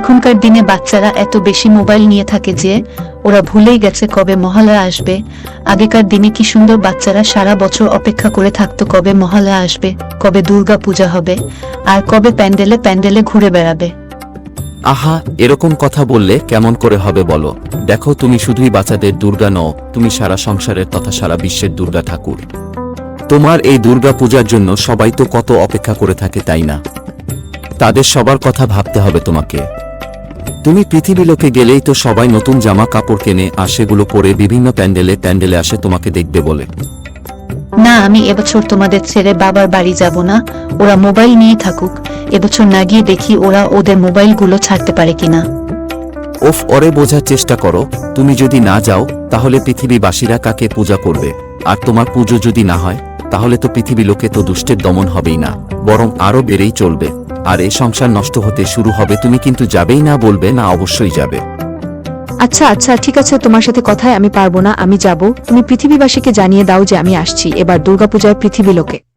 এখনকার দিনে বাচ্চারা এত বেশি মোবাইল নিয়ে থাকে যে ওরা ভুলেই গেছে কবে মহালয়া আসবে। আগেকার দিনে কি সুন্দর বাচ্চারা সারা বছর অপেক্ষা করে থাকতো কবে মহালয়া আসবে, কবে দুর্গা পূজা হবে, আর কবে প্যান্ডেলে প্যান্ডেলে ঘুরে বেড়াবে। আহা, এরকম কথা বললে কেমন করে হবে বলো? দেখো, তুমি শুধুই বাচ্চাদের দুর্গা নও, তুমি সারা সংসারের তথা সারা বিশ্বের দুর্গা ঠাকুর। তোমার এই দুর্গা পূজার জন্য সবাই তো কত অপেক্ষা করে থাকে, তাই না? তাদের সবার কথা ভাবতে হবে তোমাকে। তুমি পৃথিবী লোকে গেলেই তো সবাই নতুন জামা কাপড় কেনে আর সেগুলো পরে বিভিন্ন প্যান্ডেলে প্যান্ডেলে আসে তোমাকে দেখবে বলে। না, আমি এবছর তোমাদের ছেড়ে বাবার বাড়ি যাব না। ওরা মোবাইল নিয়ে থাকুক, এবছর না গিয়ে দেখি ওরা ওদের মোবাইলগুলো ছাড়তে পারে কিনা। ওফ, ওরে বোঝার চেষ্টা করো। তুমি যদি না যাও তাহলে পৃথিবীবাসীরা কাকে পূজা করবে? আর তোমার পুজো যদি না হয় তাহলে তো পৃথিবী লোকে তো দুষ্টের দমন হবেই না, বরং আরো বেড়েই চলবে। আর এই সংসার নষ্ট হতে শুরু হবে। তুমি কিন্তু যাবেই না, বলবে না অবশ্যই যাবে। আচ্ছা আচ্ছা, ঠিক আছে, তোমার সাথে কথায় আমি পারবো না, আমি যাব। তুমি পৃথিবীবাসীকে জানিয়ে দাও যে আমি আসছি এবার দুর্গাপূজায় পৃথিবী লোকে।